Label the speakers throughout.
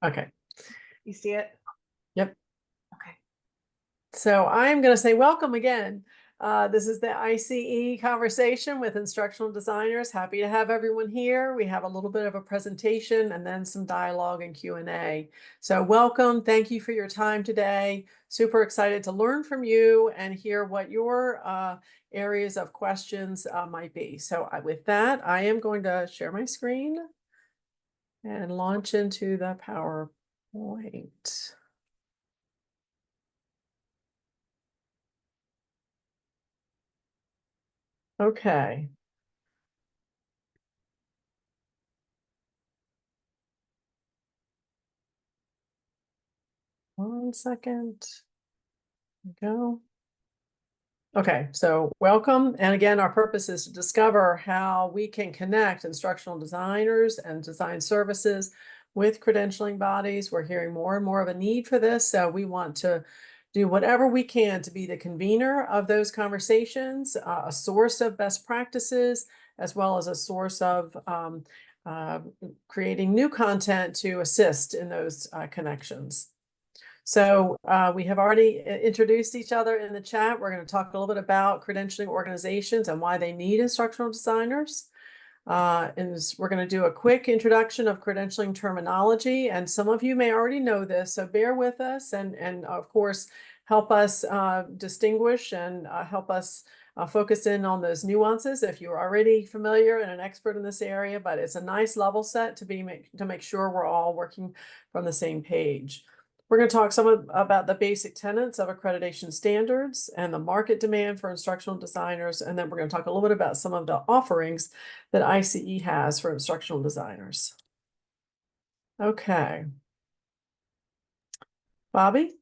Speaker 1: Okay.
Speaker 2: You see it?
Speaker 1: Yep.
Speaker 2: Okay.
Speaker 1: So I'm going to say welcome again. This is the I.C.E. conversation with instructional designers. Happy to have everyone here. We have a little bit of a presentation and then some dialogue and Q&A. So welcome. Thank you for your time today. Super excited to learn from you and hear what your areas of questions might be. So with that, I am going to share my screen and launch into the PowerPoint. Okay. One second. There we go. Okay, so welcome. And again, our purpose is to discover how we can connect instructional designers and design services with credentialing bodies. We're hearing more and more of a need for this. So we want to do whatever we can to be the convener of those conversations, a source of best practices, as well as a source of creating new content to assist in those connections. So we have already introduced each other in the chat. We're going to talk a little bit about credentialing organizations and why they need instructional designers. And we're going to do a quick introduction of credentialing terminology. And some of you may already know this, so bear with us and of course, help us distinguish and help us focus in on those nuances if you're already familiar and an expert in this area. But it's a nice level set to make sure we're all working from the same page. We're going to talk about the basic tenets of accreditation standards and the market demand for instructional designers. And then we're going to talk a little bit about some of the offerings that I.C.E. has for instructional designers. Okay. Bobby?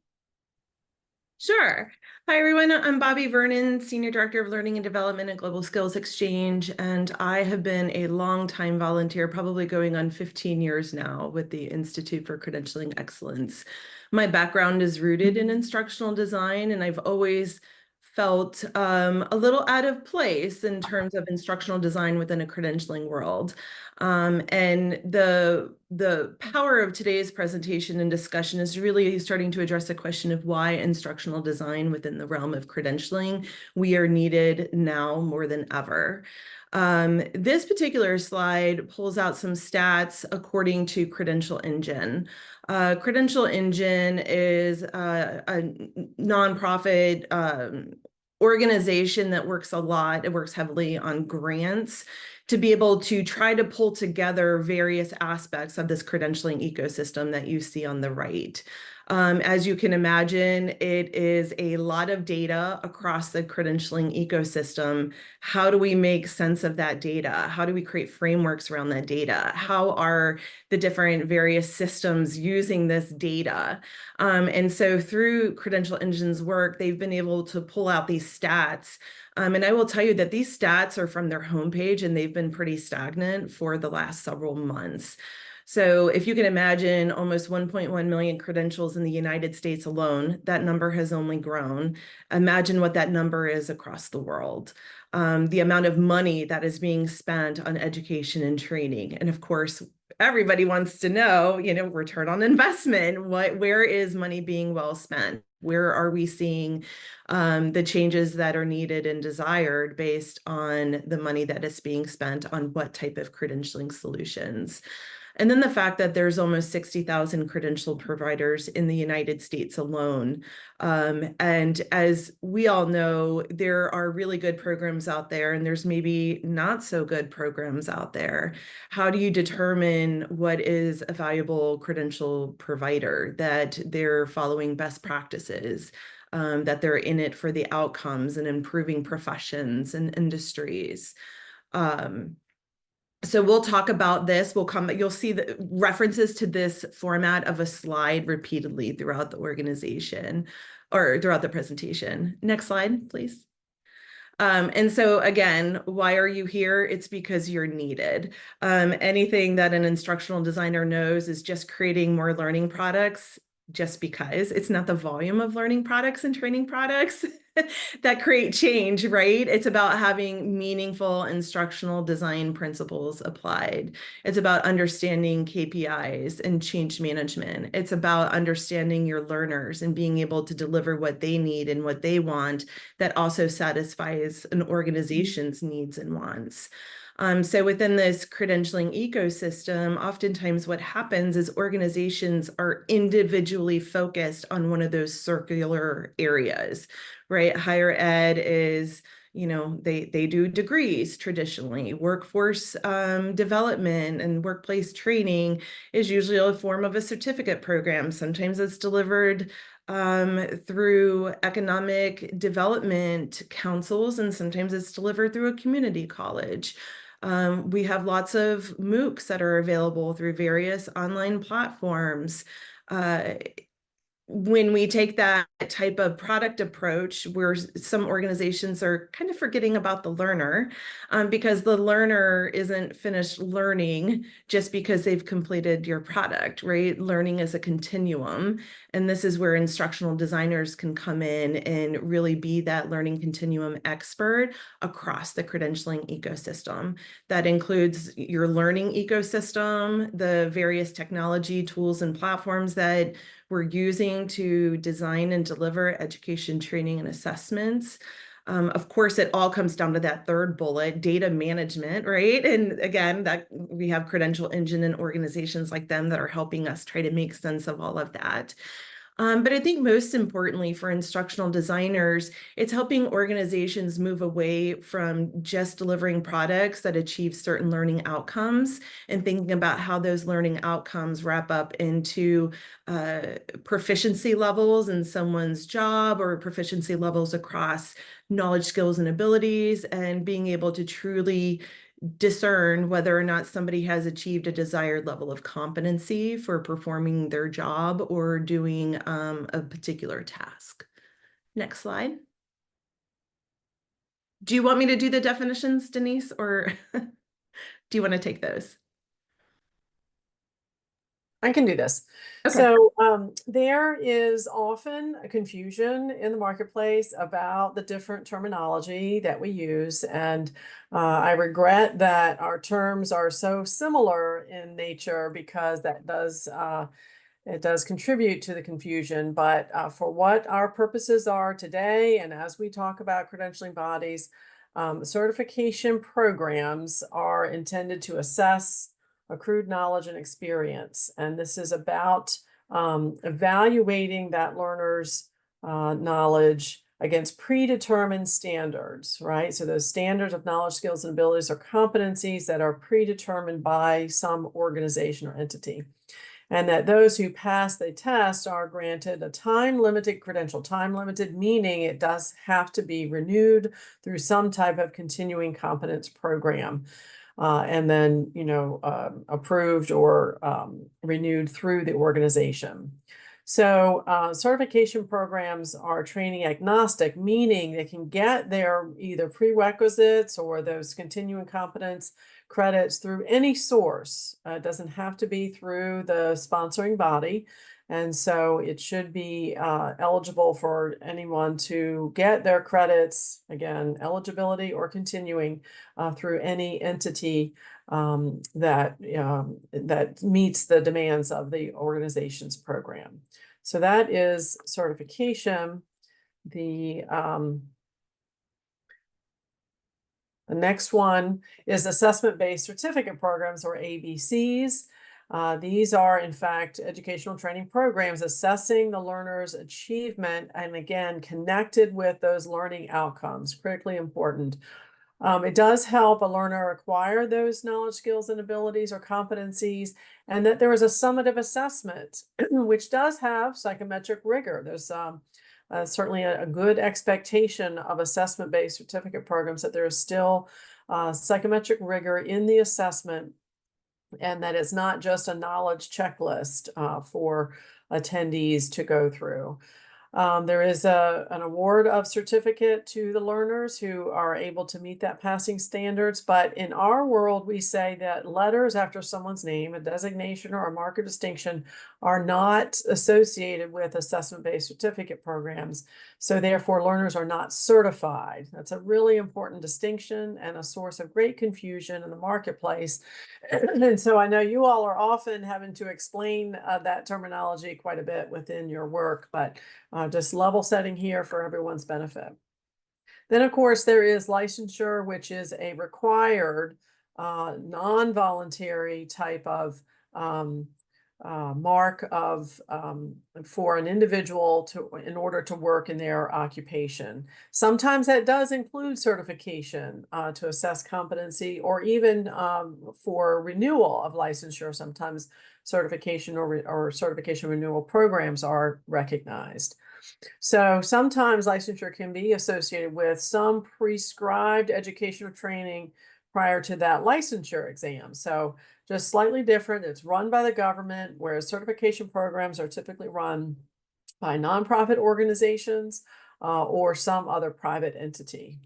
Speaker 3: Sure. Hi, everyone. I'm Bobby Vernon, Senior Director of Learning and Development at Global Skills Exchange, and I have been a longtime volunteer, probably going on 15 years now, with the Institute for Credentialing Excellence. My background is rooted in instructional design, and I've always felt a little out of place in terms of instructional design within a credentialing world. And the power of today's presentation and discussion is really starting to address the question of why instructional design within the realm of credentialing, we are needed now more than ever. This particular slide pulls out some stats according to Credential Engine. Credential Engine is a nonprofit organization that works a lot. It works heavily on grants to be able to try to pull together various aspects of this credentialing ecosystem that you see on the right. As you can imagine, it is a lot of data across the credentialing ecosystem. How do we make sense of that data? How do we create frameworks around that data? How are the different various systems using this data? And so through Credential Engine's work, they've been able to pull out these stats. And I will tell you that these stats are from their homepage, and they've been pretty stagnant for the last several months. So if you can imagine almost 1.1 million credentials in the United States alone, that number has only grown. Imagine what that number is across the world. The amount of money that is being spent on education and training. And of course, everybody wants to know, return on investment. Where is money being well spent? Where are we seeing the changes that are needed and desired based on the money that is being spent on what type of credentialing solutions? And then the fact that there's almost 60,000 credential providers in the United States alone. And as we all know, there are really good programs out there, and there's maybe not so good programs out there. How do you determine what is a valuable credential provider, that they're following best practices, that they're in it for the outcomes and improving professions and industries? So we'll talk about this. You'll see the references to this format of a slide repeatedly throughout the organization or throughout the presentation. Next slide, please. And so again, why are you here? It's because you're needed. Anything that an instructional designer knows is just creating more learning products just because. It's not the volume of learning products and training products that create change, right? It's about having meaningful instructional design principles applied. It's about understanding KPIs and change management. It's about understanding your learners and being able to deliver what they need and what they want that also satisfies an organization's needs and wants. So within this credentialing ecosystem, oftentimes what happens is organizations are individually focused on one of those circular areas, right? Higher ed is, they do degrees traditionally. Workforce development and workplace training is usually a form of a certificate program. Sometimes it's delivered through economic development councils, and sometimes it's delivered through a community college. We have lots of MOOCs that are available through various online platforms. When we take that type of product approach, where some organizations are kind of forgetting about the learner, because the learner isn't finished learning just because they've completed your product, right? Learning is a continuum. And this is where instructional designers can come in and really be that learning continuum expert across the credentialing ecosystem. That includes your learning ecosystem, the various technology tools and platforms that we're using to design and deliver education, training, and assessments. Of course, it all comes down to that third bullet, data management, right? And again, that we have Credential Engine and organizations like them that are helping us try to make sense of all of that. But I think most importantly for instructional designers, it's helping organizations move away from just delivering products that achieve certain learning outcomes and thinking about how those learning outcomes wrap up into proficiency levels in someone's job or proficiency levels across knowledge, skills, and abilities, and being able to truly discern whether or not somebody has achieved a desired level of competency for performing their job or doing a particular task. Next slide. Do you want me to do the definitions, Denise, or do you want to take those?
Speaker 1: I can do this.
Speaker 3: Okay.
Speaker 1: So there is often a confusion in the marketplace about the different terminology that we use. And I regret that our terms are so similar in nature, because that does it does contribute to the confusion. But for what our purposes are today, and as we talk about credentialing bodies, certification programs are intended to assess accrued knowledge and experience. And this is about evaluating that learner's knowledge against predetermined standards, right? So those standards of knowledge, skills, and abilities are competencies that are predetermined by some organization or entity. And that those who pass the test are granted a time-limited credential. Time-limited meaning it does have to be renewed through some type of continuing competence program. And then, approved or renewed through the organization. So certification programs are training agnostic, meaning they can get their either prerequisites or those continuing competence credits through any source. It doesn't have to be through the sponsoring body. And so it should be eligible for anyone to get their credits, again, eligibility or continuing through any entity that meets the demands of the organization's program. So that is certification. The next one is assessment-based certificate programs, or ABCs. These are, in fact, educational training programs assessing the learner's achievement and, again, connected with those learning outcomes, critically important. It does help a learner acquire those knowledge, skills, and abilities or competencies, and that there is a summative assessment, which does have psychometric rigor. There's certainly a good expectation of assessment-based certificate programs that there is still psychometric rigor in the assessment, and that it's not just a knowledge checklist for attendees to go through. There is an award of certificate to the learners who are able to meet that passing standards. But in our world, we say that letters after someone's name, a designation or a mark of distinction, are not associated with assessment-based certificate programs. So therefore, learners are not certified. That's a really important distinction and a source of great confusion in the marketplace. And so I know you all are often having to explain that terminology quite a bit within your work, but just level setting here for everyone's benefit. Then, of course, there is licensure, which is a required non-voluntary type of mark of for an individual in order to work in their occupation. Sometimes that does include certification to assess competency, or even for renewal of licensure. Sometimes certification or certification renewal programs are recognized. So sometimes licensure can be associated with some prescribed education or training prior to that licensure exam. So just slightly different. It's run by the government, whereas certification programs are typically run by nonprofit organizations or some other private entity.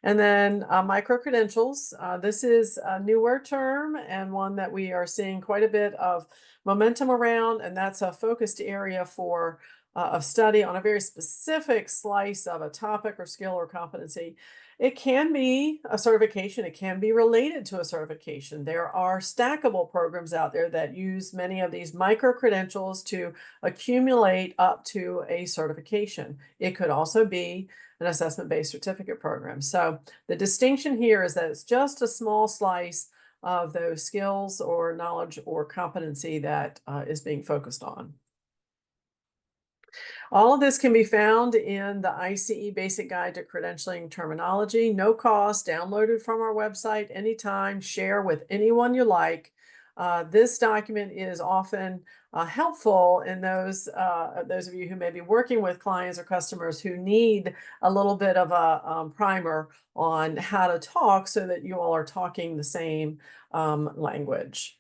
Speaker 1: And then micro-credentials. This is a newer term and one that we are seeing quite a bit of momentum around, and that's a focused area for of study on a very specific slice of a topic or skill or competency. It can be a certification. It can be related to a certification. There are stackable programs out there that use many of these micro-credentials to accumulate up to a certification. It could also be an assessment-based certificate program. So the distinction here is that it's just a small slice of those skills or knowledge or competency that is being focused on. All of this can be found in the I.C.E. Basic Guide to Credentialing Terminology, no cost, downloaded from our website anytime, share with anyone you like. This document is often helpful in those of you who may be working with clients or customers who need a little bit of a primer on how to talk so that you all are talking the same language.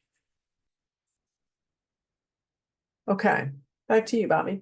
Speaker 1: Okay, back to you, Bobby.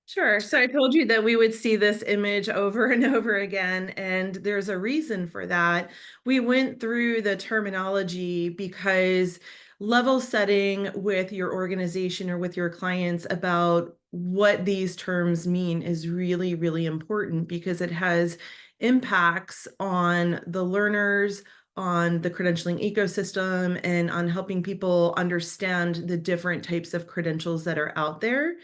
Speaker 3: Sure. So I told you that we would see this image over and over again, and there's a reason for that. We went through the terminology because level setting with your organization or with your clients about what these terms mean is really, really important, because it has impacts on the learners, on the credentialing ecosystem, and on helping people understand the different types of credentials that are out there.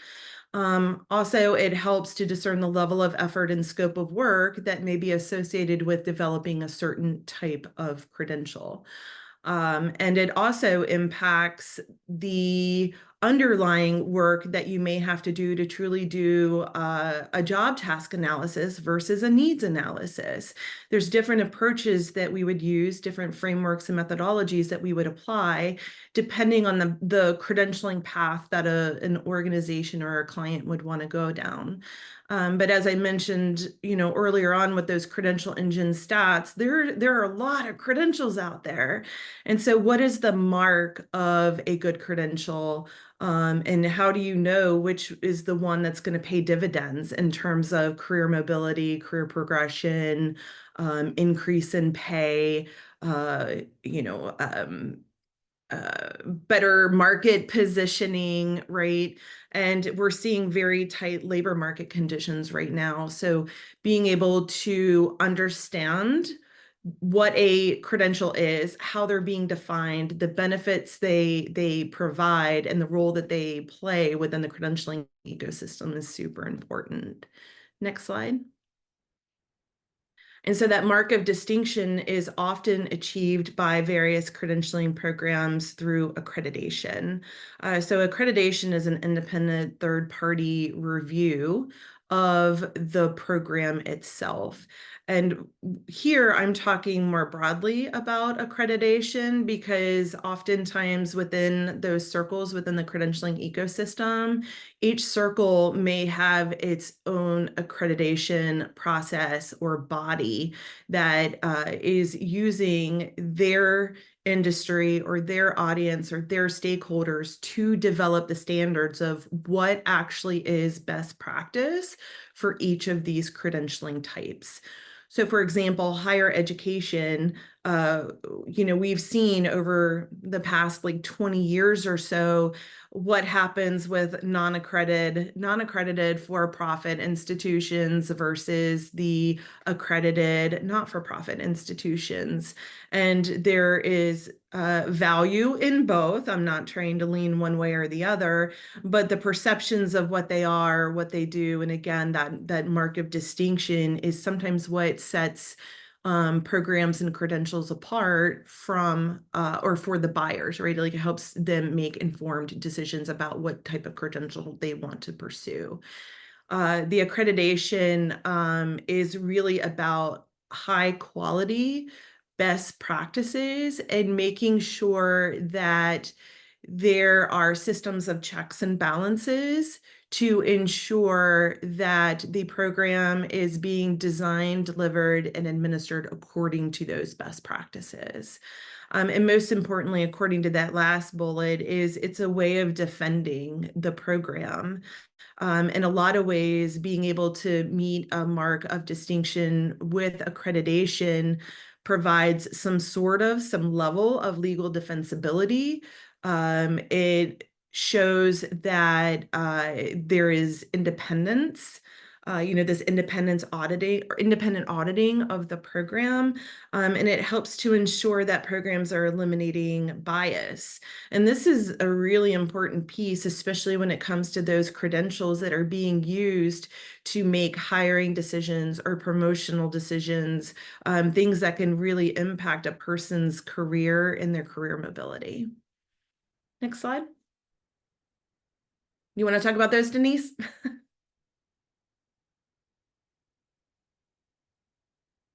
Speaker 3: Also, it helps to discern the level of effort and scope of work that may be associated with developing a certain type of credential. And it also impacts the underlying work that you may have to do to truly do a job task analysis versus a needs analysis. There's different approaches that we would use, different frameworks and methodologies that we would apply, depending on the credentialing path that an organization or a client would want to go down. But as I mentioned, earlier on with those credential engine stats, there are a lot of credentials out there. And so what is the mark of a good credential? And how do you know which is the one that's going to pay dividends in terms of career mobility, career progression, increase in pay, better market positioning, right? And we're seeing very tight labor market conditions right now. So being able to understand what a credential is, how they're being defined, the benefits they provide, and the role that they play within the credentialing ecosystem is super important. Next slide. And so that mark of distinction is often achieved by various credentialing programs through accreditation. So accreditation is an independent third-party review of the program itself. And here I'm talking more broadly about accreditation, because oftentimes within those circles within the credentialing ecosystem, each circle may have its own accreditation process or body that is using their industry or their audience or their stakeholders to develop the standards of what actually is best practice for each of these credentialing types. So for example, higher education, we've seen over the past like 20 years or so what happens with non-accredited for-profit institutions versus the accredited not-for-profit institutions. And there is value in both. I'm not trying to lean one way or the other, but the perceptions of what they are, what they do, and again, that mark of distinction is sometimes what sets programs and credentials apart from or for the buyers, right? Like it helps them make informed decisions about what type of credential they want to pursue. The accreditation is really about high quality best practices and making sure that there are systems of checks and balances to ensure that the program is being designed, delivered, and administered according to those best practices. And most importantly, according to that last bullet, it's a way of defending the program. In a lot of ways, being able to meet a mark of distinction with accreditation provides some level of legal defensibility. It shows that there is independence, this independent auditing of the program, and it helps to ensure that programs are eliminating bias. And this is a really important piece, especially when it comes to those credentials that are being used to make hiring decisions or promotional decisions, things that can really impact a person's career and their career mobility. Next slide. You want to talk about those, Denise?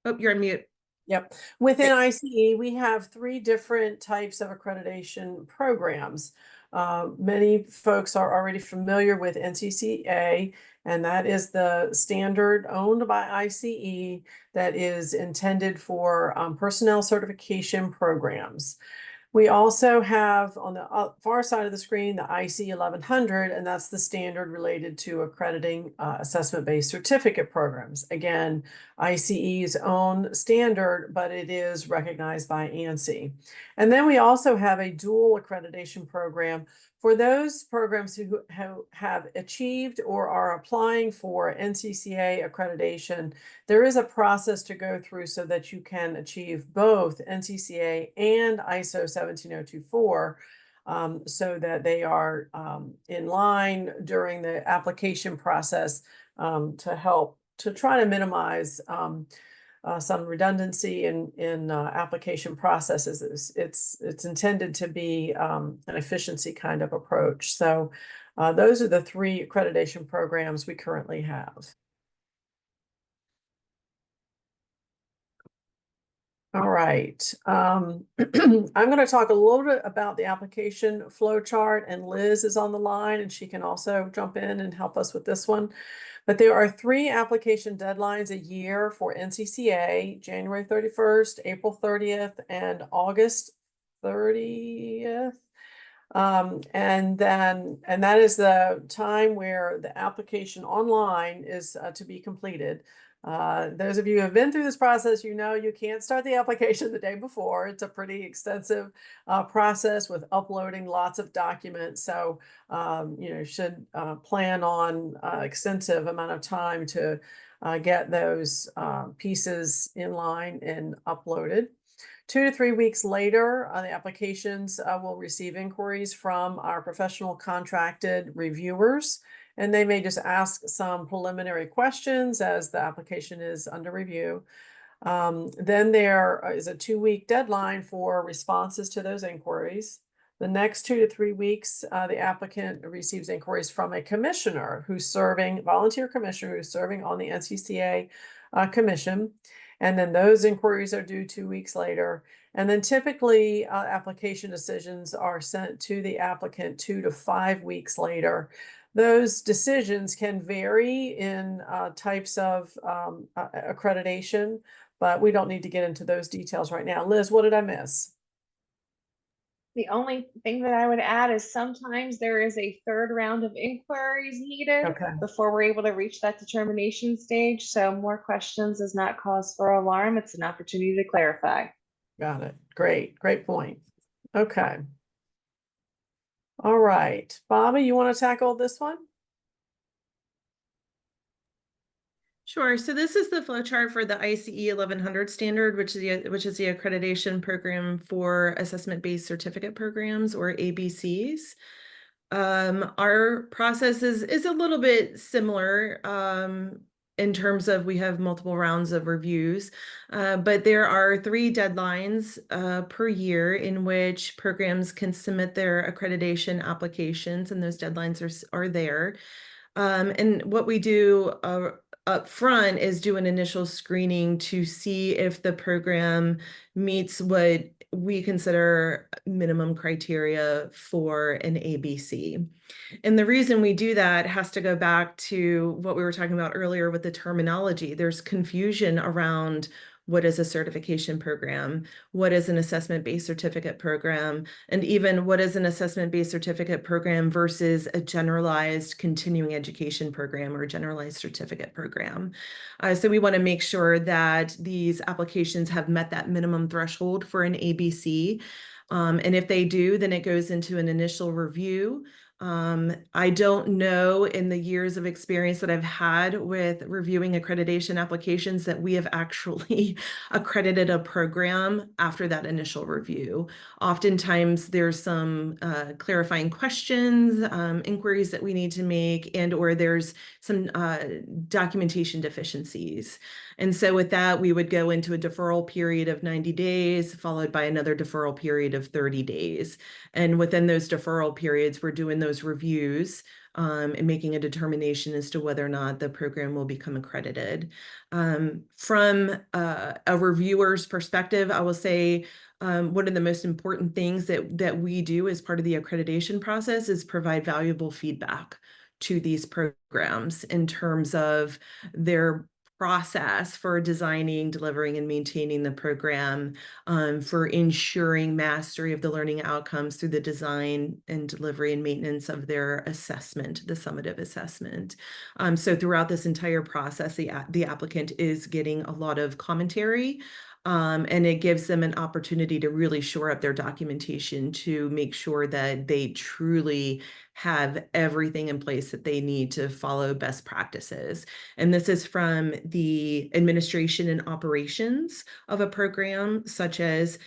Speaker 3: Oh, you're on mute.
Speaker 1: Yep. Within I.C.E, we have 3 different types of accreditation programs. Many folks are already familiar with NCCA, and that is the standard owned by I.C.E that is intended for personnel certification programs. We also have on the far side of the screen the I.C.E 1100, and that's the standard related to accrediting assessment-based certificate programs. Again, I.C.E.'s own standard, but it is recognized by ANSI. And then we also have a dual accreditation program for those programs who have achieved or are applying for NCCA accreditation. There is a process to go through so that you can achieve both NCCA and ISO 17024 so that they are in line during the application process to help to try to minimize some redundancy in application processes. It's intended to be an efficiency kind of approach. So those are the 3 accreditation programs we currently have. All right. I'm going to talk a little bit about the application flow chart, and Liz is on the line and she can also jump in and help us with this one. But there are 3 application deadlines a year for NCCA: January 31st, April 30th, and August 30th. And that is the time where the application online is to be completed. Those of you who have been through this process, you know you can't start the application the day before. It's a pretty extensive process with uploading lots of documents. So you should plan on extensive amount of time to get those pieces in line and uploaded. 2 to 3 weeks later, the applications will receive inquiries from our professional contracted reviewers, and they may just ask some preliminary questions as the application is under review. Then there is a 2-week deadline for responses to those inquiries. The next 2 to 3 weeks, the applicant receives inquiries from a commissioner who's serving, volunteer commissioner who's serving on the NCCA commission. And then those inquiries are due 2 weeks later. And then typically application decisions are sent to the applicant 2 to 5 weeks later. Those decisions can vary in types of accreditation, but we don't need to get into those details right now. Liz, what did I miss?
Speaker 2: The only thing that I would add is sometimes there is a third round of inquiries needed
Speaker 1: Okay,
Speaker 2: before we're able to reach that determination stage. So more questions is not cause for alarm. It's an opportunity to clarify.
Speaker 1: got it. Great, great point. Okay. All right, Bobby, you want to tackle this one?
Speaker 3: Sure. So this is the flowchart for the I.C.E. 1100 standard, which is the accreditation program for assessment-based certificate programs, or ABCs. Our process is a little bit similar in terms of we have multiple rounds of reviews, but there are 3 deadlines per year in which programs can submit their accreditation applications, and those deadlines are there. And what we do up front is do an initial screening to see if the program meets what we consider minimum criteria for an ABC. And the reason we do that has to go back to what we were talking about earlier with the terminology. There's confusion around what is a certification program, what is an assessment-based certificate program, and even what is an assessment-based certificate program versus a generalized continuing education program or generalized certificate program. So we want to make sure that these applications have met that minimum threshold for an ABC. And if they do, then it goes into an initial review. I don't know, in the years of experience that I've had with reviewing accreditation applications, that we have actually accredited a program after that initial review. Oftentimes there's some clarifying questions, inquiries that we need to make, and or there's some documentation deficiencies. And so with that, we would go into a deferral period of 90 days, followed by another deferral period of 30 days. And within those deferral periods, we're doing those reviews and making a determination as to whether or not the program will become accredited. From a reviewer's perspective, I will say one of the most important things that we do as part of the accreditation process is provide valuable feedback to these programs in terms of their process for designing, delivering, and maintaining the program, for ensuring mastery of the learning outcomes through the design and delivery and maintenance of their assessment, the summative assessment. So throughout this entire process, the applicant is getting a lot of commentary, and it gives them an opportunity to really shore up their documentation to make sure that they truly have everything in place that they need to follow best practices. And this is from the administration and operations of a program, such as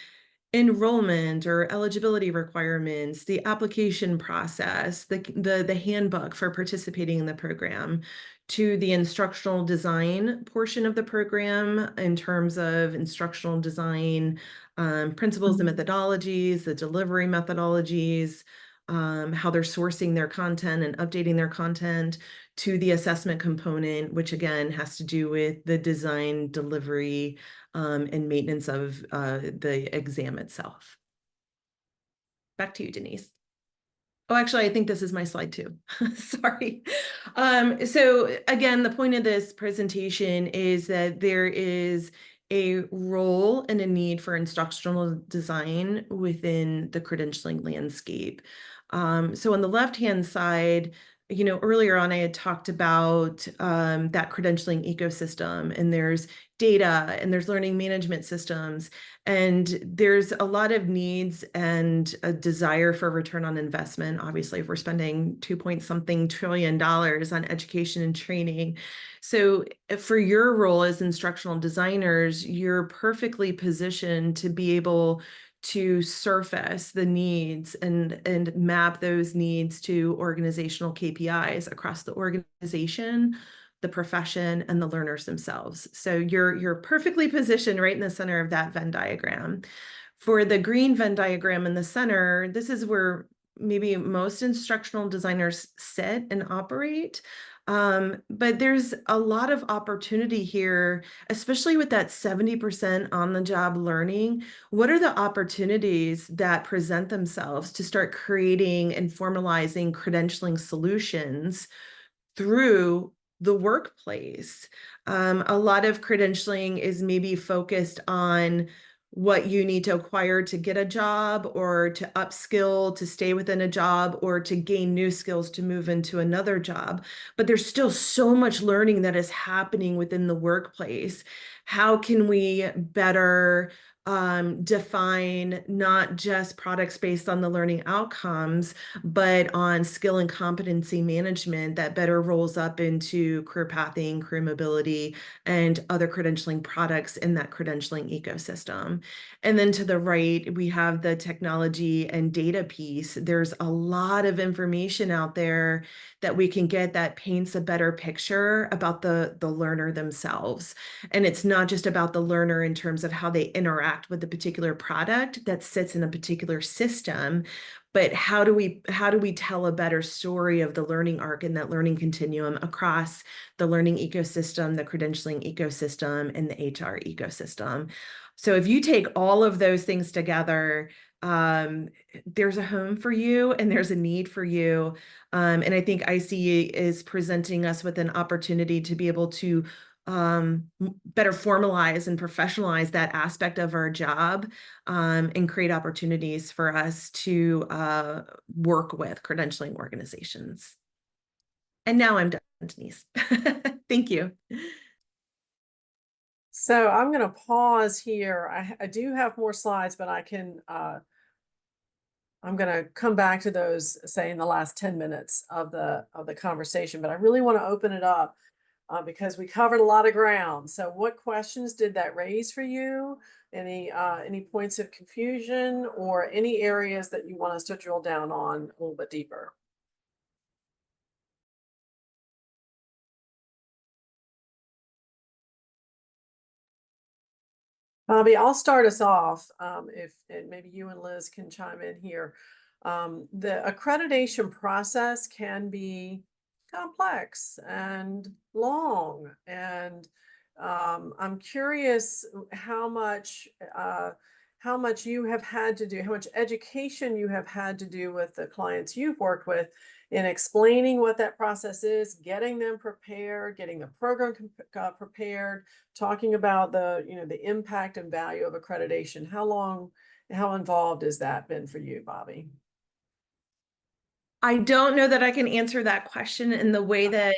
Speaker 3: enrollment or eligibility requirements, the application process, the handbook for participating in the program, to the instructional design portion of the program in terms of instructional design principles and methodologies, the delivery methodologies, how they're sourcing their content and updating their content, to the assessment component, which again has to do with the design, delivery, and maintenance of the exam itself. Back to you, Denise. Oh, actually, I think this is my slide too. Sorry. So again, the point of this presentation is that there is a role and a need for instructional design within the credentialing landscape. So on the left-hand side, earlier on I had talked about that credentialing ecosystem, and there's data and there's learning management systems, and there's a lot of needs and a desire for return on investment. Obviously, if we're spending $2.something trillion on education and training. So for your role as instructional designers, you're perfectly positioned to be able to surface the needs and map those needs to organizational KPIs across the organization, the profession, and the learners themselves. So you're perfectly positioned right in the center of that Venn diagram. For the green Venn diagram in the center, this is where maybe most instructional designers sit and operate. But there's a lot of opportunity here, especially with that 70% on-the-job learning. What are the opportunities that present themselves to start creating and formalizing credentialing solutions through the workplace? A lot of credentialing is maybe focused on what you need to acquire to get a job, or to upskill to stay within a job, or to gain new skills to move into another job. But there's still so much learning that is happening within the workplace. How can we better define not just products based on the learning outcomes, but on skill and competency management that better rolls up into career pathing, career mobility, and other credentialing products in that credentialing ecosystem. And then to the right, we have the technology and data piece. There's a lot of information out there that we can get that paints a better picture about the learner themselves. And it's not just about the learner in terms of how they interact with the particular product that sits in a particular system, but how do we tell a better story of the learning arc and that learning continuum across the learning ecosystem, the credentialing ecosystem, and the HR ecosystem? So if you take all of those things together, there's a home for you and there's a need for you. And I think I.C.E. is presenting us with an opportunity to be able to better formalize and professionalize that aspect of our job, and create opportunities for us to work with credentialing organizations. And now I'm done, Denise. Thank you.
Speaker 1: So I'm going to pause here. I do have more slides, but I'm going to come back to those, say, in the last 10 minutes of the conversation. But I really want to open it up because we covered a lot of ground. So what questions did that raise for you? Any points of confusion or any areas that you want us to drill down on a little bit deeper? Bobby, I'll start us off, if and maybe you and Liz can chime in here. The accreditation process can be complex and long, and I'm curious how much you have had to do, how much education you have had to do with the clients you've worked with in explaining what that process is, getting them prepared, getting the program prepared, talking about the impact and value of accreditation. How involved has that been for you, Bobby?
Speaker 3: I don't know that I can answer that question in the way that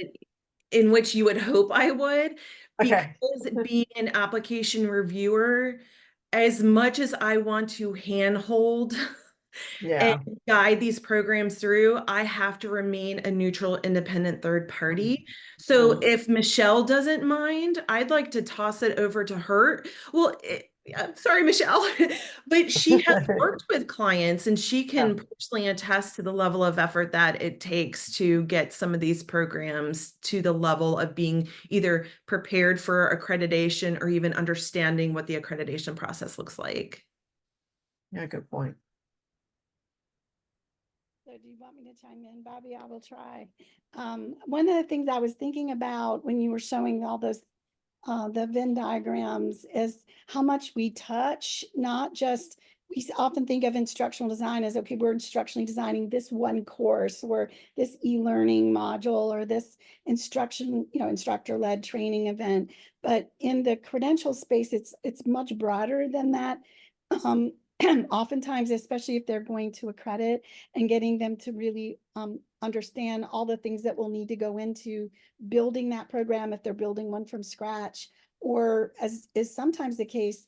Speaker 3: in which you would hope I would,
Speaker 1: Okay.
Speaker 3: because being an application reviewer, as much as I want to handhold and
Speaker 1: Yeah.
Speaker 3: guide these programs through, I have to remain a neutral, independent third party.
Speaker 1: Mm-hmm.
Speaker 3: So if Michelle doesn't mind, I'd like to toss it over to her. Well, I'm sorry, Michelle, but she has worked with clients and she can personally attest to the level of effort that it takes to get some of these programs to the level of being either prepared for accreditation or even understanding what the accreditation process looks like.
Speaker 1: Yeah, good point.
Speaker 4: So do you want me to chime in, Bobby? I will try. One of the things I was thinking about when you were showing all those the Venn diagrams is how much we touch, not just, we often think of instructional design as, okay, we're instructionally designing this one course or this e-learning module or this instructor-led training event. But in the credential space, it's much broader than that. Oftentimes, especially if they're going to accredit, and getting them to really understand all the things that will need to go into building that program if they're building one from scratch, or as is sometimes the case,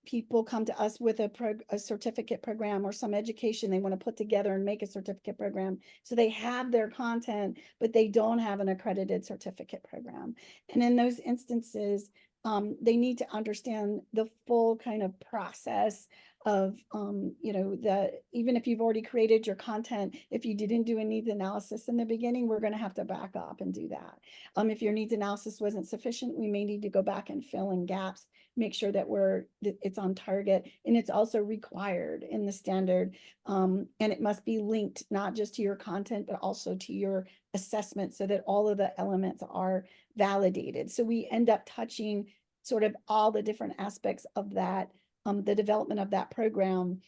Speaker 4: people come to us with a certificate program or some education they want to put together and make a certificate program. So they have their content, but they don't have an accredited certificate program. And in those instances, they need to understand the full kind of process of, even if you've already created your content, if you didn't do a needs analysis in the beginning, we're going to have to back up and do that. If your needs analysis wasn't sufficient, we may need to go back and fill in gaps, make sure that it's on target, and it's also required in the standard. And it must be linked not just to your content, but also to your assessment so that all of the elements are validated. So we end up touching sort of all the different aspects of that, the development of that program,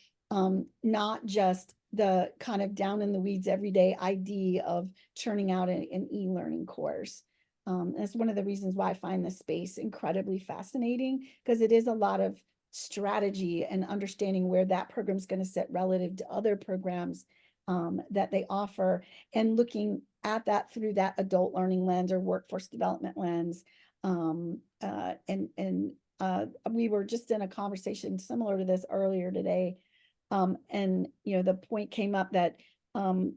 Speaker 4: not just the kind of down in the weeds everyday idea of churning out an e-learning course. That's one of the reasons why I find this space incredibly fascinating, because it is a lot of strategy and understanding where that program is going to sit relative to other programs that they offer, and looking at that through that adult learning lens or workforce development lens. We were just in a conversation similar to this earlier today. And the point came up that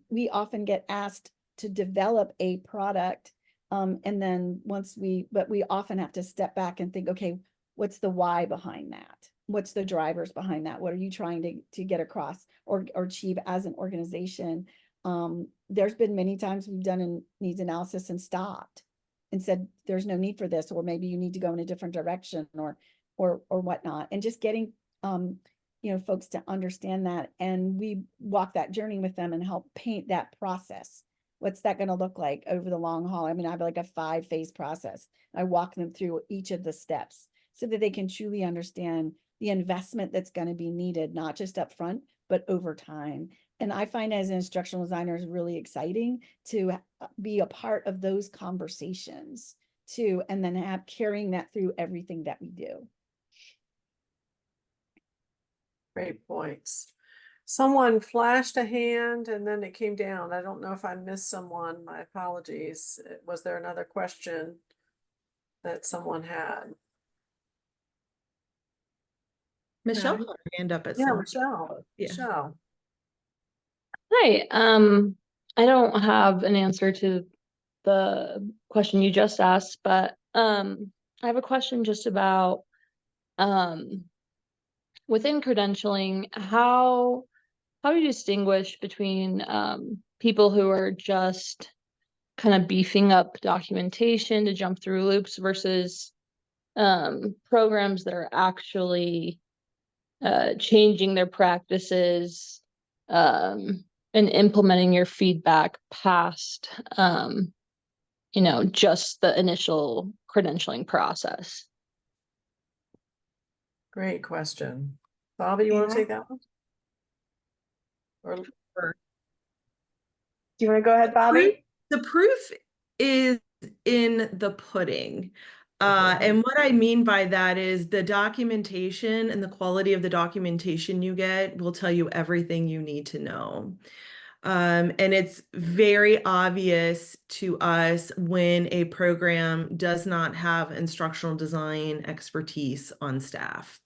Speaker 4: we often get asked to develop a product. And then but we often have to step back and think, okay, what's the why behind that? What's the drivers behind that? What are you trying to get across or achieve as an organization? There's been many times we've done a needs analysis and stopped and said, there's no need for this, or maybe you need to go in a different direction or whatnot. And just getting, folks to understand that. And we walk that journey with them and help paint that process. What's that going to look like over the long haul? I mean, I have like a 5-phase process. I walk them through each of the steps so that they can truly understand the investment that's going to be needed, not just up front, but over time. And I find as an instructional designer is really exciting to be a part of those conversations too, and then carrying that through everything that we do.
Speaker 1: Great points. Someone flashed a hand and then it came down. I don't know if I missed someone. My apologies. Was there another question that someone had?
Speaker 3: Michelle,
Speaker 1: No.
Speaker 3: put her hand up at
Speaker 1: Yeah,
Speaker 3: some.
Speaker 1: Michelle.
Speaker 3: Yeah.
Speaker 1: Michelle.
Speaker 5: Hi, I don't have an answer to the question you just asked, but I have a question just about within credentialing, how do you distinguish between people who are just kind of beefing up documentation to jump through loops versus programs that are actually changing their practices and implementing your feedback past just the initial credentialing process?
Speaker 1: Great question. Bobby, you want to
Speaker 2: Yeah.
Speaker 1: take that one? Or
Speaker 2: Do you want to go ahead, Bobby?
Speaker 3: The proof is in the pudding.
Speaker 1: Okay.
Speaker 3: And what I mean by that is the documentation and the quality of the documentation you get will tell you everything you need to know. And it's very obvious to us when a program does not have instructional design expertise on staff.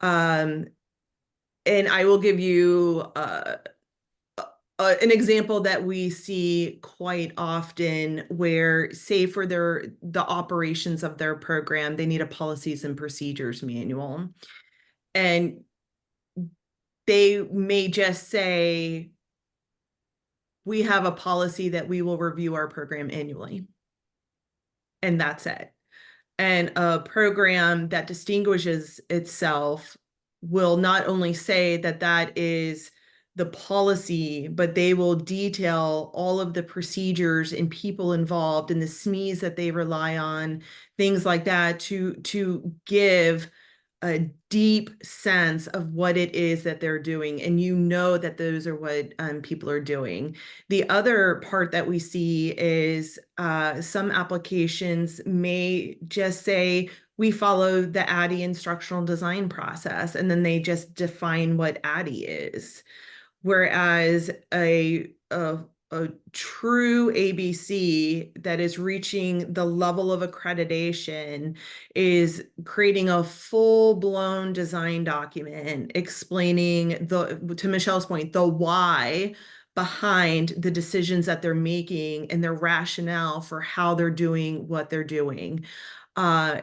Speaker 3: And I will give you an example that we see quite often where, say, for the operations of their program, they need a policies and procedures manual. And they may just say, we have a policy that we will review our program annually. And that's it. And a program that distinguishes itself will not only say that that is the policy, but they will detail all of the procedures and people involved and the SMEs that they rely on, things like that, to give a deep sense of what it is that they're doing. And that those are what people are doing. The other part that we see is some applications may just say, we follow the I.C.E instructional design process, and then they just define what I.C.E is. Whereas a true ABC that is reaching the level of accreditation is creating a full-blown design document explaining to Michelle's point, the why behind the decisions that they're making and their rationale for how they're doing what they're doing.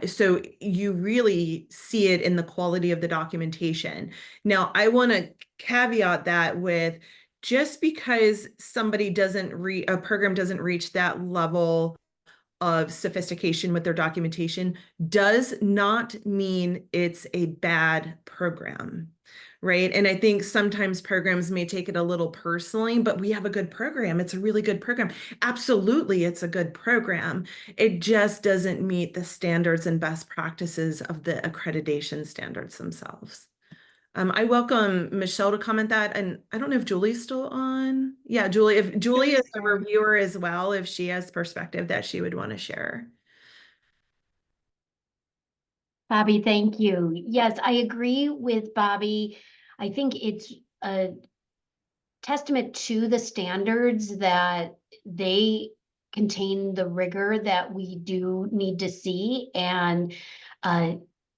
Speaker 3: So you really see it in the quality of the documentation. Now, I want to caveat that with, just because somebody a program doesn't reach that level of sophistication with their documentation does not mean it's a bad program, right? And I think sometimes programs may take it a little personally, but we have a good program. It's a really good program. Absolutely, it's a good program. It just doesn't meet the standards and best practices of the accreditation standards themselves. I welcome Michelle to comment that. And I don't know if Julie's still on. Yeah, Julie, if Julie is a reviewer as well, if she has perspective that she would want to share.
Speaker 6: Bobby, thank you. Yes, I agree with Bobby. I think it's a testament to the standards that they contain the rigor that we do need to see. And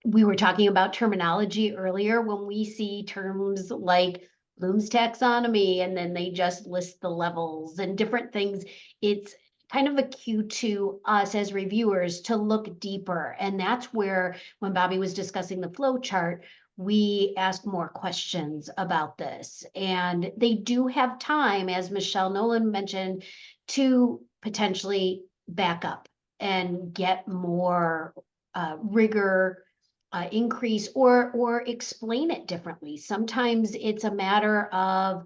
Speaker 6: we were talking about terminology earlier. When we see terms like Bloom's taxonomy, and then they just list the levels and different things, it's kind of a cue to us as reviewers to look deeper. And that's where, when Bobby was discussing the flow chart, we ask more questions about this. And they do have time, as Michelle Nolan mentioned, to potentially back up and get more rigor increase, or explain it differently. Sometimes it's a matter of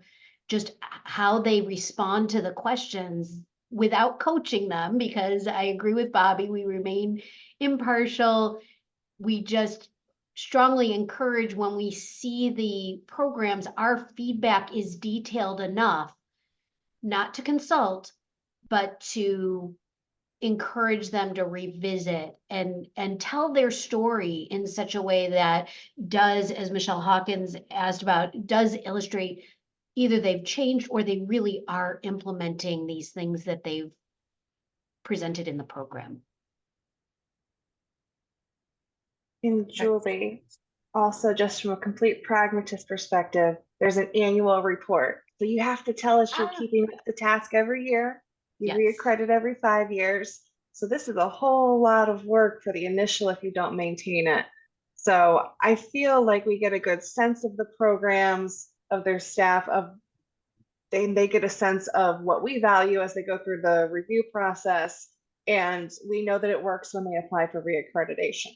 Speaker 6: just how they respond to the questions without coaching them, because I agree with Bobby, we remain impartial. We just strongly encourage, when we see the programs, our feedback is detailed enough not to consult, but to encourage them to revisit and tell their story in such a way that does, as Michelle Hawkins asked about, does illustrate either they've changed or they really are implementing these things that they've presented in the program.
Speaker 2: And Julie, also just from a complete pragmatist perspective, there's an annual report. So you have to tell us you're keeping up the task every year. You
Speaker 6: Yes.
Speaker 2: reaccredit every 5 years. So this is a whole lot of work for the initial if you don't maintain it. So I feel like we get a good sense of the programs, of their staff, of they get a sense of what we value as they go through the review process. And we know that it works when they apply for reaccreditation.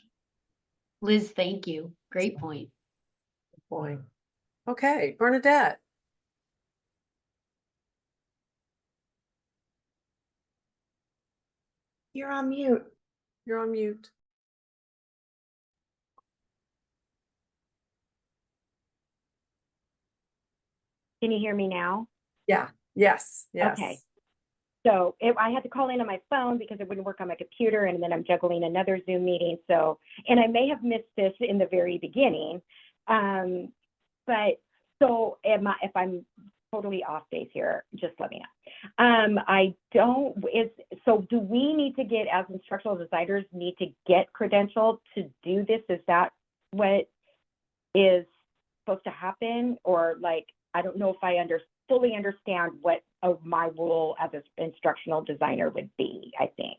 Speaker 6: Liz, thank you. Great point.
Speaker 1: Good point. Okay, Bernadette.
Speaker 2: You're on mute.
Speaker 1: You're on mute.
Speaker 7: Can you hear me now?
Speaker 1: Yeah. Yes. Yes.
Speaker 7: Okay. So I had to call in on my phone because it wouldn't work on my computer, and then I'm juggling another Zoom meeting. So, and I may have missed this in the very beginning, but so if I'm totally off base here, just let me know. So do we need to get, as instructional designers, need to get credentialed to do this? Is that what is supposed to happen? Or like, I don't know if I fully understand what my role as an instructional designer would be, I think.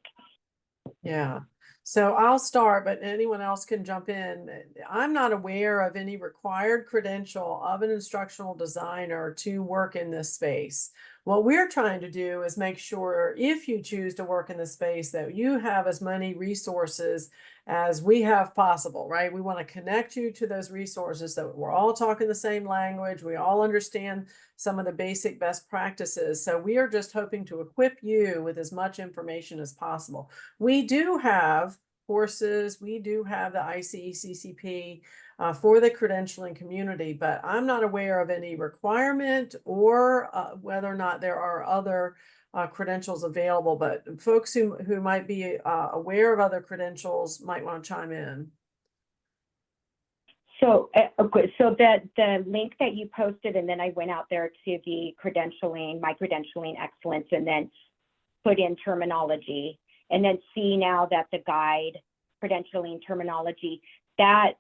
Speaker 1: Yeah. So I'll start, but anyone else can jump in. I'm not aware of any required credential of an instructional designer to work in this space. What we're trying to do is make sure, if you choose to work in this space, that you have as many resources as we have possible, right? We want to connect you to those resources, that we're all talking the same language. We all understand some of the basic best practices. So we are just hoping to equip you with as much information as possible. We do have courses. We do have the I.C.E. CCP for the credentialing community, but I'm not aware of any requirement or whether or not there are other credentials available. But folks who might be aware of other credentials might want to chime in.
Speaker 7: So, so that the link that you posted, and then I went out there to the credentialing, my credentialing excellence, and then put in terminology, and then see now that the guide credentialing terminology, that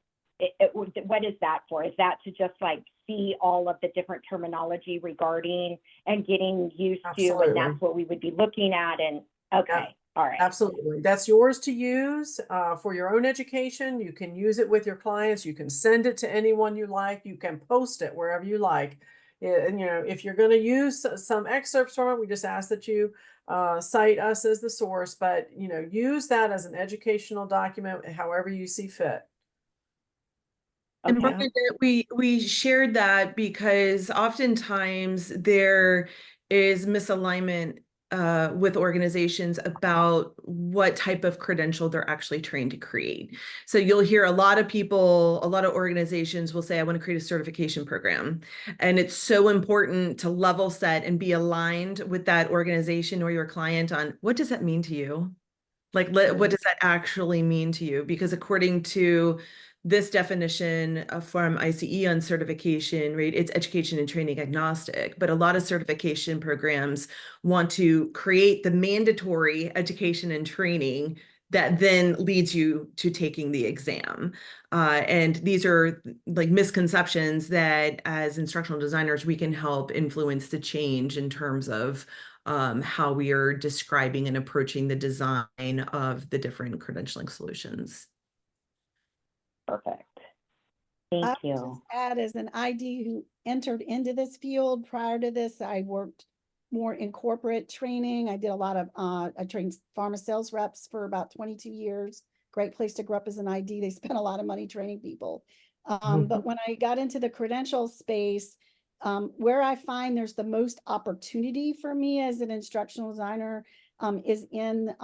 Speaker 7: what is that for? Is that to just like see all of the different terminology regarding and getting used
Speaker 1: Absolutely.
Speaker 7: to, and that's what we would be looking at? And okay.
Speaker 1: Yeah.
Speaker 7: All right.
Speaker 1: Absolutely. That's yours to use for your own education. You can use it with your clients. You can send it to anyone you like. You can post it wherever you like. And, you know, if you're going to use some excerpts from it, we just ask that you cite us as the source, but, you know, use that as an educational document, however you see fit.
Speaker 3: And
Speaker 1: Okay.
Speaker 3: Bernadette, we shared that because oftentimes there is misalignment with organizations about what type of credential they're actually trying to create. So you'll hear a lot of people, a lot of organizations will say, I want to create a certification program. And it's so important to level set and be aligned with that organization or your client on, what does that mean to you? Like, what does that actually mean to you? Because according to this definition from I.C.E. on certification, right, it's education and training agnostic, but a lot of certification programs want to create the mandatory education and training that then leads you to taking the exam. And these are like misconceptions that as instructional designers, we can help influence the change in terms of how we are describing and approaching the design of the different credentialing solutions.
Speaker 7: Perfect.
Speaker 4: I
Speaker 7: Thank
Speaker 4: would
Speaker 7: you.
Speaker 4: just add, as an ID who entered into this field prior to this, I worked more in corporate training. I did a lot of, I trained pharma sales reps for about 22 years. Great place to grow up as an ID. They spent a lot of money training people. But when I got into the credential space, where I find there's the most opportunity for me as an instructional designer is in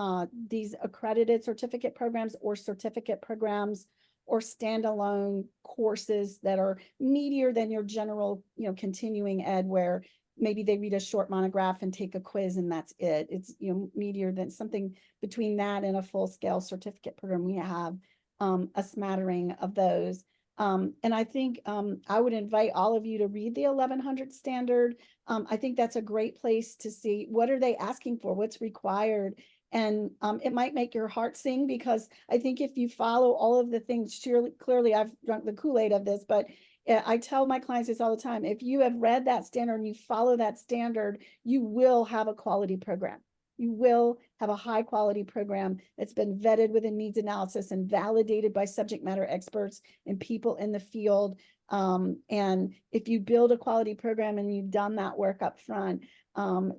Speaker 4: these accredited certificate programs or certificate programs or standalone courses that are meatier than your general, continuing ed, where maybe they read a short monograph and take a quiz and that's it. It's, meatier than something between that and a full scale certificate program. We have a smattering of those. And I think I would invite all of you to read the 1100 standard. I think that's a great place to see what are they asking for, what's required. And it might make your heart sing, because I think if you follow all of the things, clearly I've drunk the Kool-Aid of this, but I tell my clients this all the time. If you have read that standard and you follow that standard, you will have a quality program. You will have a high quality program that's been vetted with a needs analysis and validated by subject matter experts and people in the field. And if you build a quality program and you've done that work up front,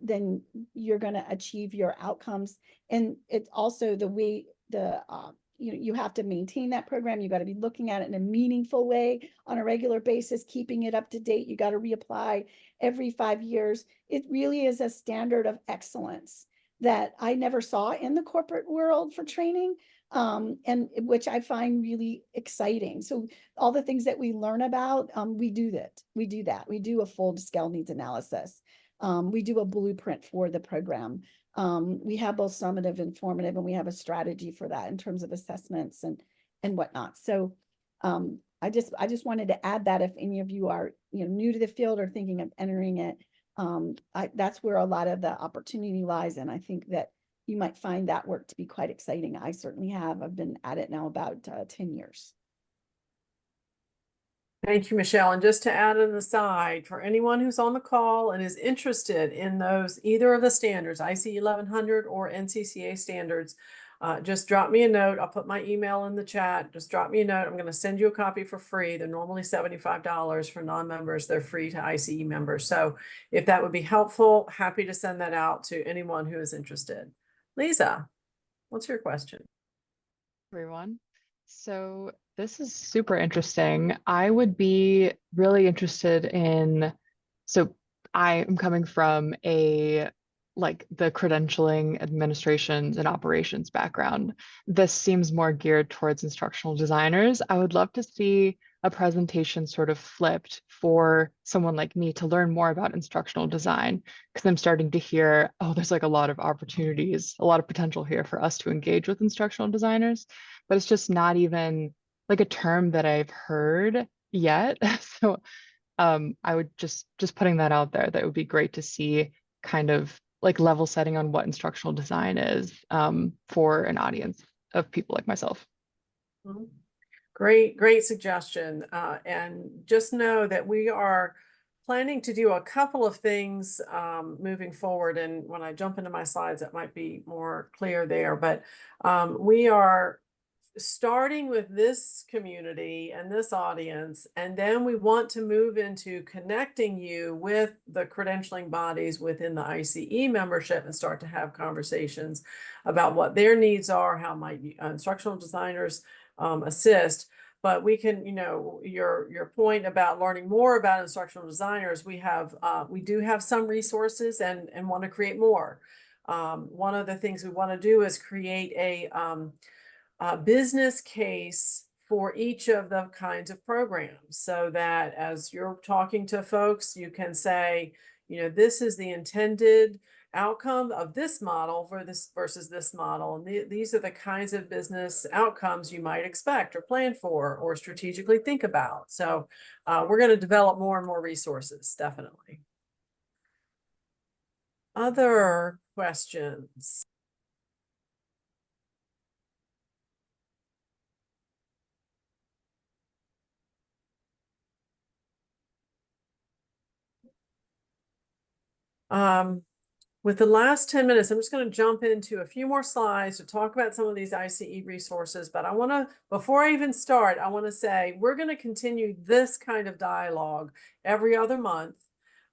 Speaker 4: then you're going to achieve your outcomes. And it's also the way you have to maintain that program. You got to be looking at it in a meaningful way on a regular basis, keeping it up to date. You got to reapply every 5 years. It really is a standard of excellence that I never saw in the corporate world for training, and which I find really exciting. So all the things that we learn about, we do that. We do a full scale needs analysis. We do a blueprint for the program. We have both summative and formative, and we have a strategy for that in terms of assessments and whatnot. So I just wanted to add that if any of you are new to the field or thinking of entering it, that's where a lot of the opportunity lies. And I think that you might find that work to be quite exciting. I certainly have. I've been at it now about 10 years.
Speaker 1: Thank you, Michelle. And just to add an aside, for anyone who's on the call and is interested in those, either of the standards, I.C.E. 1100 or NCCA standards, just drop me a note. I'll put my email in the chat. Just drop me a note. I'm going to send you a copy for free. They're normally $75 for non-members. They're free to I.C.E. members. So if that would be helpful, happy to send that out to anyone who is interested. Lisa, what's your question?
Speaker 8: Everyone. So this is super interesting. I would be really interested in, so I am coming from the credentialing, administrations, and operations background. This seems more geared towards instructional designers. I would love to see a presentation sort of flipped for someone like me to learn more about instructional design, because I'm starting to hear, oh, there's like a lot of opportunities, a lot of potential here for us to engage with instructional designers, but it's just not even like a term that I've heard yet. So I would just putting that out there, that would be great to see kind of like level setting on what instructional design is for an audience of people like myself.
Speaker 1: Mm-hmm. Great suggestion. And just know that we are planning to do a couple of things moving forward. And when I jump into my slides, that might be more clear there. But we are starting with this community and this audience, and then we want to move into connecting you with the credentialing bodies within the I.C.E. membership and start to have conversations about what their needs are, how might instructional designers assist. But we can, your point about learning more about instructional designers, we do have some resources and want to create more. One of the things we want to do is create a business case for each of the kinds of programs, so that as you're talking to folks, you can say, this is the intended outcome of this model for this versus this model. And these are the kinds of business outcomes you might expect or plan for or strategically think about. So we're going to develop more and more resources, definitely. Other questions? With the last 10 minutes, I'm just going to jump into a few more slides to talk about some of these I.C.E. resources. But I want to, before I even start, I want to say we're going to continue this kind of dialogue every other month.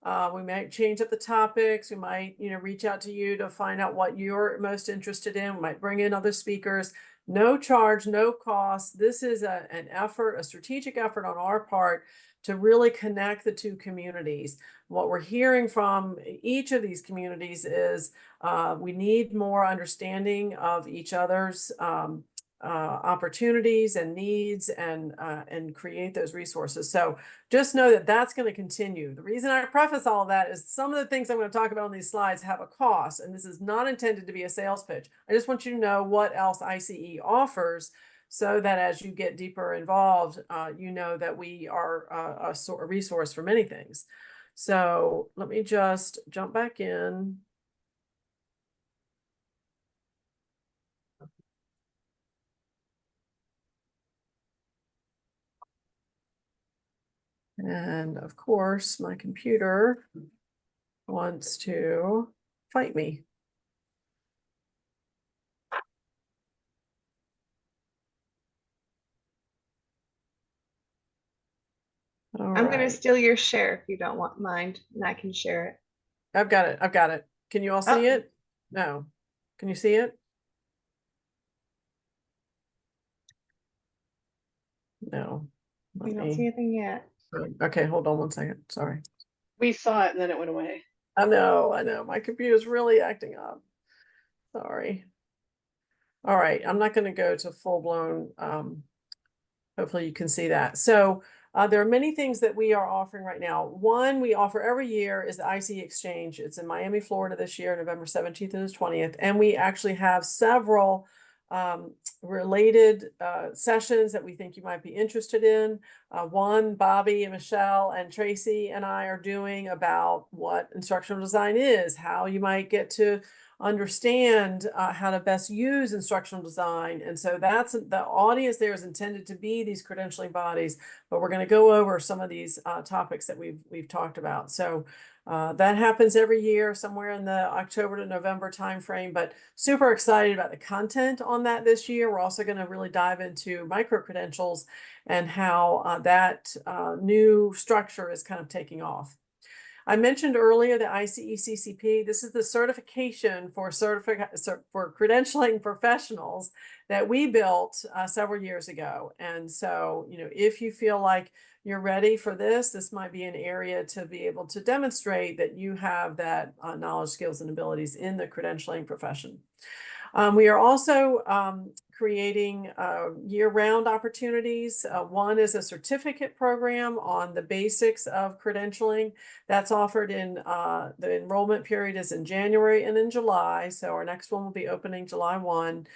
Speaker 1: We might change up the topics. We might, reach out to you to find out what you're most interested in. We might bring in other speakers. No charge, no cost. This is an effort, a strategic effort on our part to really connect the two communities. What we're hearing from each of these communities is we need more understanding of each other's opportunities and needs and create those resources. So just know that that's going to continue. The reason I preface all of that is some of the things I'm going to talk about on these slides have a cost, and this is not intended to be a sales pitch. I just want you to know what else I.C.E. offers, so that as you get deeper involved, you know that we are a resource for many things. So let me just jump back in. And of course, my computer wants to fight me.
Speaker 2: I'm going to steal your share if you don't mind, and I can share it.
Speaker 1: I've got it. I've got it. Can you all see it? No. Can you see it? No.
Speaker 2: We don't see anything yet.
Speaker 1: Okay, hold on one second. Sorry.
Speaker 9: We saw it and then it went away.
Speaker 1: I know. My computer's really acting up. Sorry. All right, I'm not going to go to full-blown, hopefully you can see that. So there are many things that we are offering right now. One we offer every year is the I.C.E. Exchange. It's in Miami, Florida this year, November 17th and the 20th. And we actually have several related sessions that we think you might be interested in. One, Bobby and Michelle and Tracy and I are doing about what instructional design is, how you might get to understand how to best use instructional design. And so that's the audience there is intended to be these credentialing bodies, but we're going to go over some of these topics that we've talked about. So that happens every year somewhere in the October to November timeframe, but super excited about the content on that this year. We're also going to really dive into micro-credentials and how that new structure is kind of taking off. I mentioned earlier the I.C.E. CCP. This is the certification for credentialing professionals that we built several years ago. And so, if you feel like you're ready for this, this might be an area to be able to demonstrate that you have that knowledge, skills, and abilities in the credentialing profession. We are also creating year-round opportunities. One is a certificate program on the basics of credentialing that's offered in the enrollment period is in January and in July. So our next one will be opening July 1.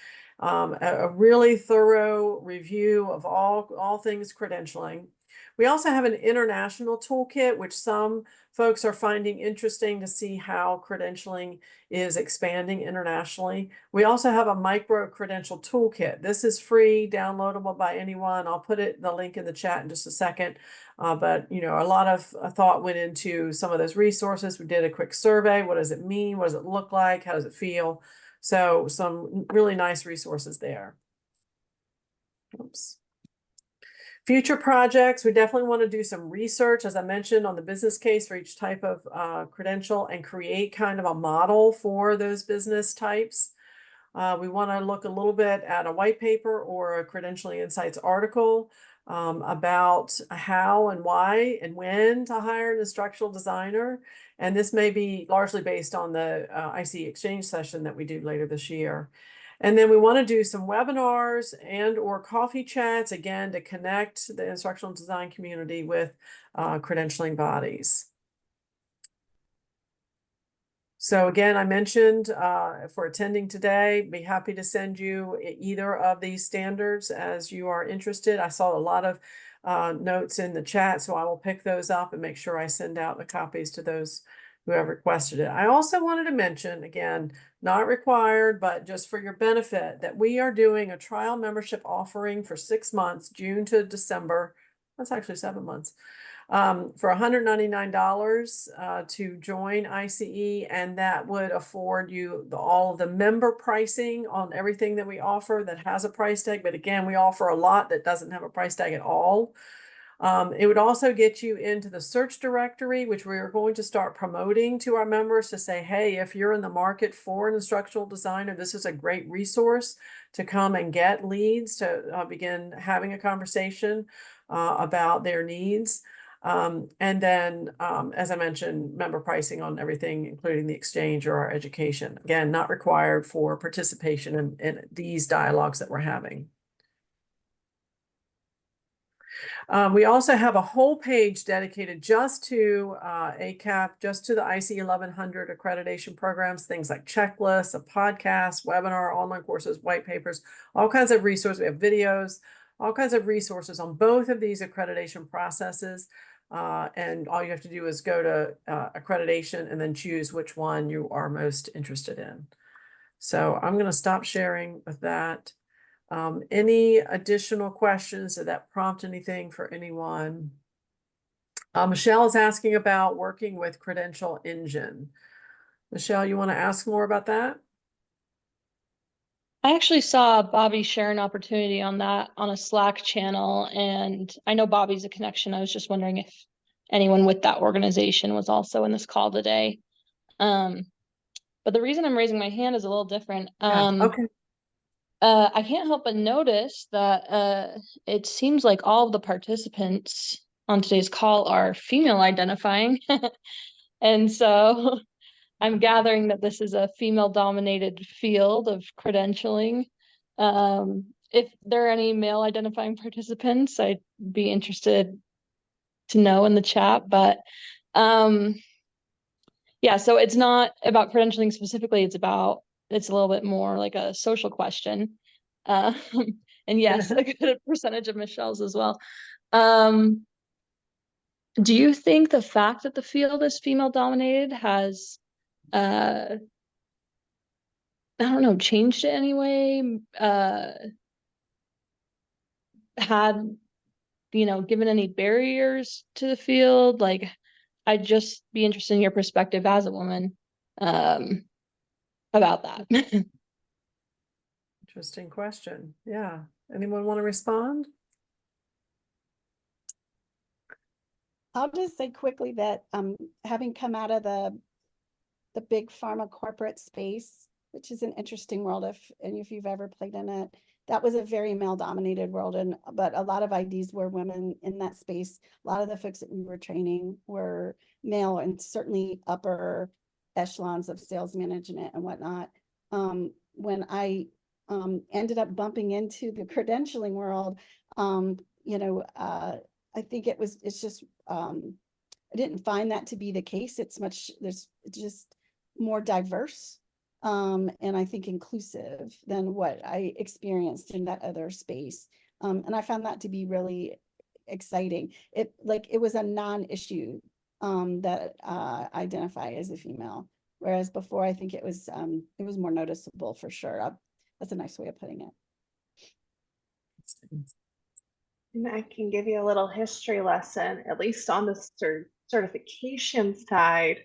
Speaker 1: A really thorough review of all things credentialing. We also have an international toolkit, which some folks are finding interesting to see how credentialing is expanding internationally. We also have a micro-credential toolkit. This is free, downloadable by anyone. I'll put the link in the chat in just a second. But a lot of thought went into some of those resources. We did a quick survey. What does it mean? What does it look like? How does it feel? So some really nice resources there. Oops. Future projects, we definitely want to do some research, as I mentioned, on the business case for each type of credential and create kind of a model for those business types. We want to look a little bit at a white paper or a Credentialing Insights article about how and why and when to hire an instructional designer. And this may be largely based on the I.C.E. Exchange session that we do later this year. And then we want to do some webinars and or coffee chats, again, to connect the instructional design community with credentialing bodies. So again, I mentioned for attending today, be happy to send you either of these standards as you are interested. I saw a lot of notes in the chat, so I will pick those up and make sure I send out the copies to those who have requested it. I also wanted to mention, again, not required, but just for your benefit, that we are doing a trial membership offering for 6 months, June to December. That's actually 7 months. For $199 to join I.C.E., and that would afford you all of the member pricing on everything that we offer that has a price tag. But again, we offer a lot that doesn't have a price tag at all. It would also get you into the search directory, which we are going to start promoting to our members to say, hey, if you're in the market for an instructional designer, this is a great resource to come and get leads to begin having a conversation about their needs. And then, as I mentioned, member pricing on everything, including the exchange or our education. Again, not required for participation in these dialogues that we're having. We also have a whole page dedicated just to ACAP, just to the I.C.E. 1100 accreditation programs, things like checklists, a podcast, webinar, online courses, white papers, all kinds of resources. We have videos, all kinds of resources on both of these accreditation processes. And all you have to do is go to accreditation and then choose which one you are most interested in. So I'm going to stop sharing with that. Any additional questions? Did that prompt anything for anyone? Michelle is asking about working with Credential Engine. Michelle, you want to ask more about that?
Speaker 5: I actually saw Bobby share an opportunity on that on a Slack channel, and I know Bobby's a connection. I was just wondering if anyone with that organization was also in this call today. But the reason I'm raising my hand is a little different.
Speaker 1: Okay.
Speaker 5: I can't help but notice that it seems like all of the participants on today's call are female identifying. And so I'm gathering that this is a female dominated field of credentialing. If there are any male identifying participants, I'd be interested to know in the chat, but yeah, so it's not about credentialing specifically, it's a little bit more like a social question. And yes, a good percentage of Michelle's as well. Do you think the fact that the field is female dominated has I don't know, changed it anyway? Had, given any barriers to the field? Like, I'd just be interested in your perspective as a woman about that.
Speaker 1: Interesting question. Yeah. Anyone want to respond?
Speaker 4: I'll just say quickly that having come out of the big pharma corporate space, which is an interesting world if you've ever played in it, that was a very male dominated world, but a lot of IDs were women in that space. A lot of the folks that we were training were male, and certainly upper echelons of sales management and whatnot. When I ended up bumping into the credentialing world, I think it's just I didn't find that to be the case. It's just more diverse and I think inclusive than what I experienced in that other space. And I found that to be really exciting. It was a non-issue that identify as a female, whereas before I think it was more noticeable for sure. That's a nice way of putting it.
Speaker 2: And I can give you a little history lesson, at least on the certification side.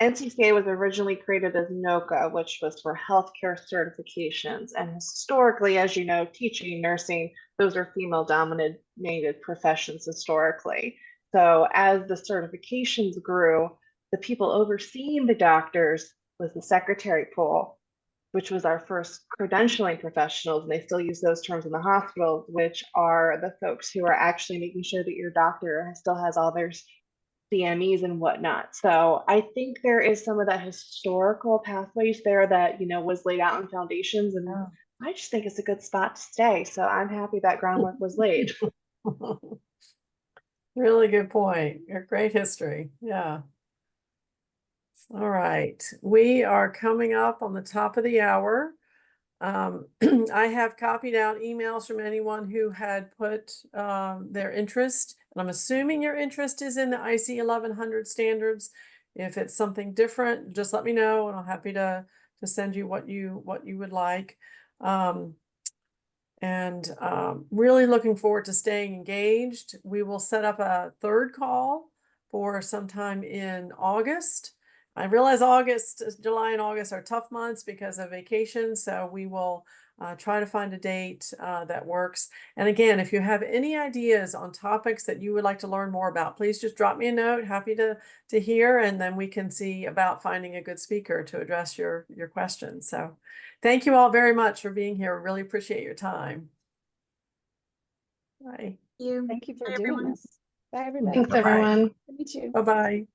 Speaker 2: NCCA was originally created as NOCA, which was for healthcare certifications. And historically, as you know, teaching, nursing, those are female dominated professions historically. So as the certifications grew, the people overseeing the doctors was the secretary pool, which was our first credentialing professionals. And they still use those terms in the hospitals, which are the folks who are actually making sure that your doctor still has all their CMEs and whatnot. So I think there is some of that historical pathways there that, was laid out in foundations. And I just think it's a good spot to stay. So I'm happy that groundwork was laid.
Speaker 1: Really good point. Your great history. Yeah. All right, we are coming up on the top of the hour. I have copied out emails from anyone who had put their interest, and I'm assuming your interest is in the I.C.E. 1100 standards. If it's something different, just let me know, and I'm happy to send you what you would like. Really looking forward to staying engaged. We will set up a third call for sometime in August. I realize July and August are tough months because of vacation, so we will try to find a date that works. And again, if you have any ideas on topics that you would like to learn more about, please just drop me a note. Happy to hear, and then we can see about finding a good speaker to address your questions. So thank you all very much for being here. Really appreciate your time. Bye.
Speaker 4: Thank you for doing this. Bye, everybody.
Speaker 9: Thanks, everyone.
Speaker 4: Good to meet you.
Speaker 1: Bye-bye.